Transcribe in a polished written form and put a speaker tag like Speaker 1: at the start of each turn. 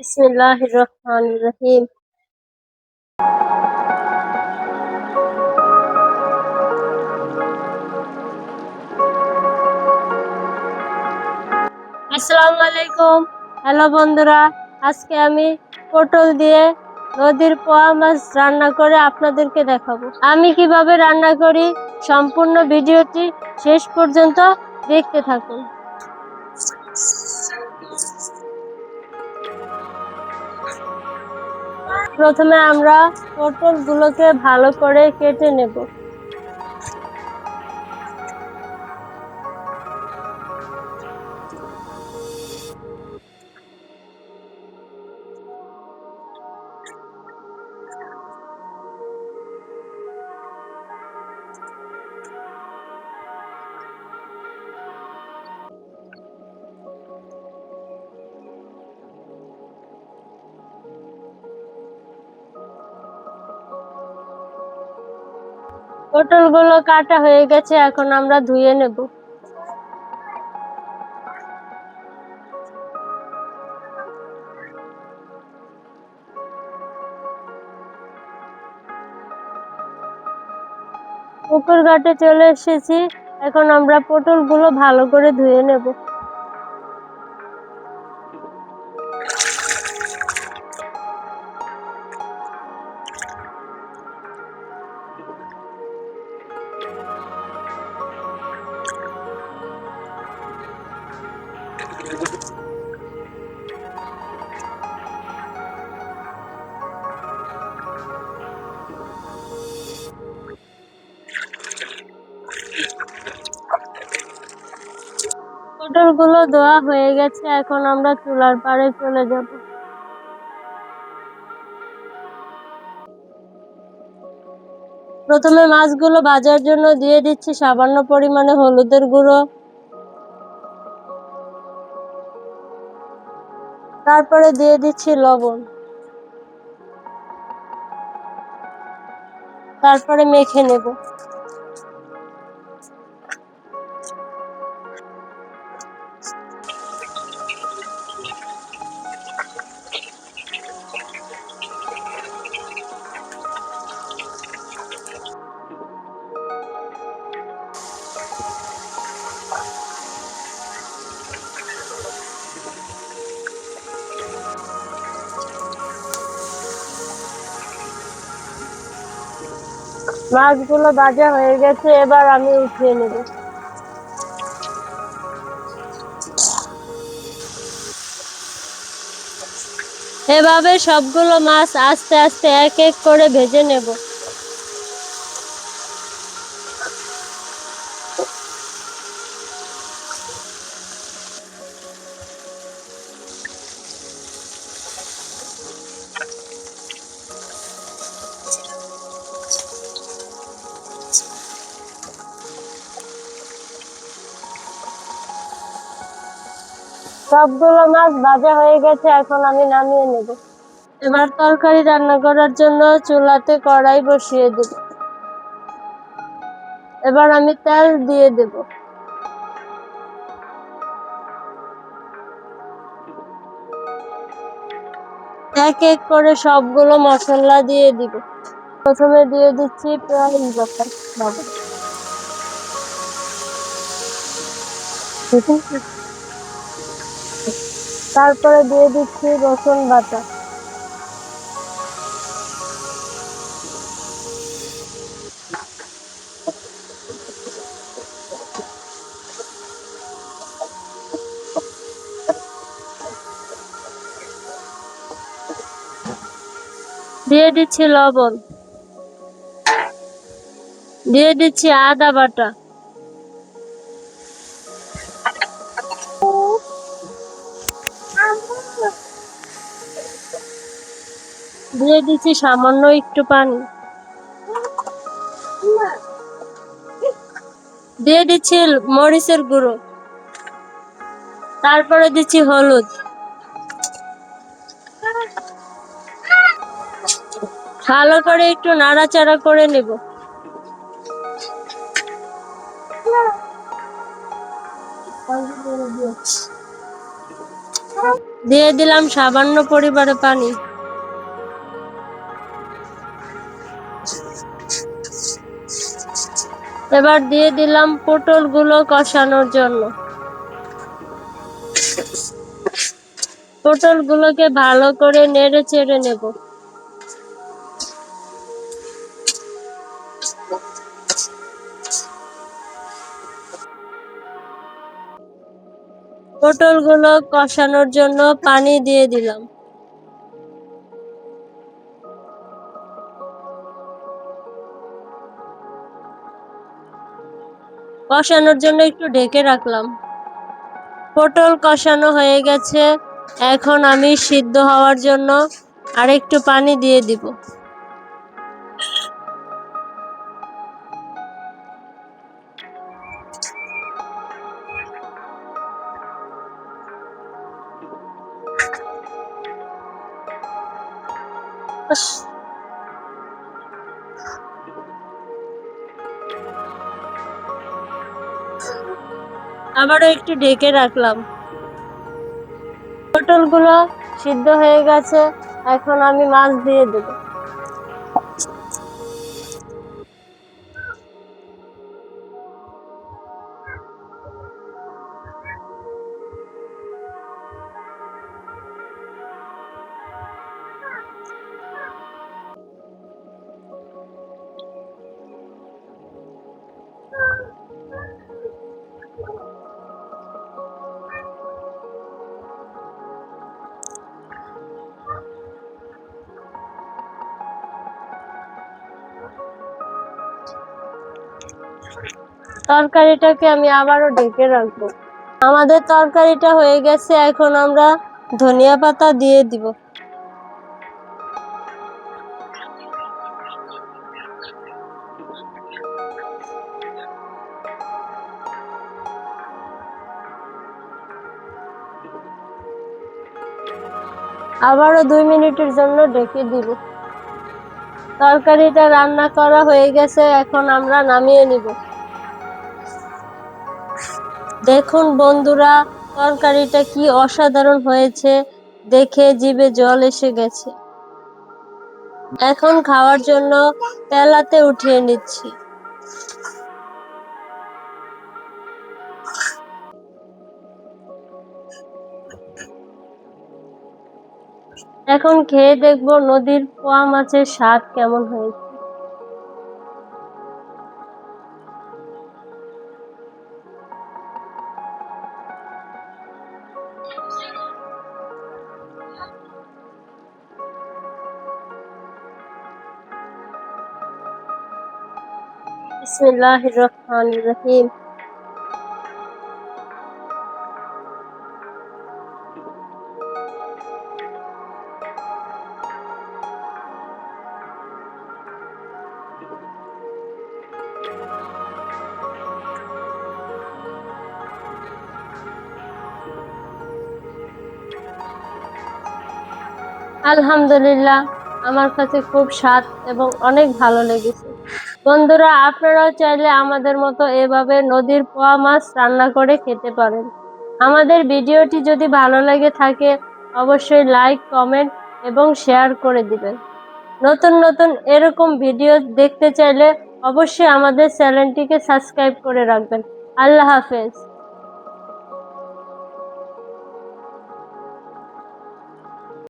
Speaker 1: বিসমিল্লাহির রহমানির রহিম। আসসালামু আলাইকুম। হ্যালো বন্ধুরা, আজকে আমি পটল দিয়ে নদীর পোয়া মাছ রান্না করে আপনাদেরকে দেখাবো। আমি কিভাবে রান্না করি সম্পূর্ণ ভিডিওটি শেষ পর্যন্ত দেখতে থাকুন। প্রথমে আমরা পটলগুলোকে ভালো করে কেটে নেব। পটলগুলো কাটা হয়ে গেছে, এখন আমরা ধুয়ে নেব। পুকুর ঘাটে চলে এসেছি, এখন আমরা পটলগুলো ভালো করে ধুয়ে নেব। পটলগুলো ধোয়া হয়ে গেছে, এখন আমরা চুলার পাড়ে চলে যাব। প্রথমে মাছগুলো ভাজার জন্য দিয়ে দিচ্ছি সামান্য পরিমাণে হলুদের গুঁড়ো, তারপরে দিয়ে দিচ্ছি লবণ, তারপরে মেখে নেব। মাছগুলো ভাজা হয়ে গেছে, এবার আমি উঠিয়ে নেব। এভাবে সবগুলো মাছ আস্তে আস্তে এক এক করে ভেজে নেব। সবগুলো মাছ ভাজা হয়ে গেছে, এখন আমি নামিয়ে নেব। এবার তরকারি রান্না করার জন্য চুলাতে কড়াই বসিয়ে দেব। এবার আমি তেল দিয়ে দেব। এক এক করে সবগুলো মশলা দিয়ে দিব। প্রথমে দিয়ে দিচ্ছি পেঁয়াজ বাটা, তারপরে দিয়ে দিচ্ছি রসুন বাটা, দিয়ে দিচ্ছি লবণ, দিয়ে দিচ্ছি আদা বাটা, দিয়ে দিচ্ছি সামান্য একটু পানি, দিয়ে দিচ্ছি মরিচের গুঁড়ো, তারপরে দিচ্ছি হলুদ, ভালো করে একটু নাড়াচাড়া করে নেব। দিয়ে দিলাম সামান্য পরিমাণে পানি। এবার দিয়ে দিলাম পটলগুলো কষানোর জন্য। পটলগুলোকে ভালো করে নেড়ে চেড়ে নেব। পটলগুলো কষানোর জন্য পানি দিয়ে দিলাম। কষানোর জন্য একটু ঢেকে রাখলাম। পটল কষানো হয়ে গেছে, এখন আমি সিদ্ধ হওয়ার জন্য আরেকটু পানি দিয়ে দিব। আবারও একটু ঢেকে রাখলাম। পটলগুলো সিদ্ধ হয়ে গেছে, এখন আমি মাছ দিয়ে দেব। তরকারিটাকে আমি আবারও ঢেকে রাখবো। আমাদের তরকারিটা হয়ে গেছে, এখন আমরা ধনিয়া পাতা দিয়ে দিব। আবারও 2 মিনিটের জন্য ঢেকে দিব। তরকারিটা রান্না করা হয়ে গেছে, এখন আমরা নামিয়ে নিব। দেখুন বন্ধুরা, তরকারিটা কি অসাধারণ হয়েছে, দেখে জিভে জল এসে গেছে। এখন খাওয়ার জন্য পেলাতে উঠিয়ে নিচ্ছি। এখন খেয়ে দেখবো নদীর পোয়া মাছের স্বাদ কেমন হয়েছে। বিসমিল্লাহির রহমানির রহিম। আলহামদুলিল্লাহ, আমার কাছে খুব স্বাদ এবং অনেক ভালো লেগেছে। বন্ধুরা, আপনারাও চাইলে আমাদের মতো এভাবে নদীর পোয়া মাছ রান্না করে খেতে পারেন। আমাদের ভিডিওটি যদি ভালো লেগে থাকে অবশ্যই লাইক, কমেন্ট এবং শেয়ার করে দিবেন। নতুন নতুন এরকম ভিডিও দেখতে চাইলে অবশ্যই আমাদের চ্যানেলটিকে সাবস্ক্রাইব করে রাখবেন। আল্লাহ হাফেজ।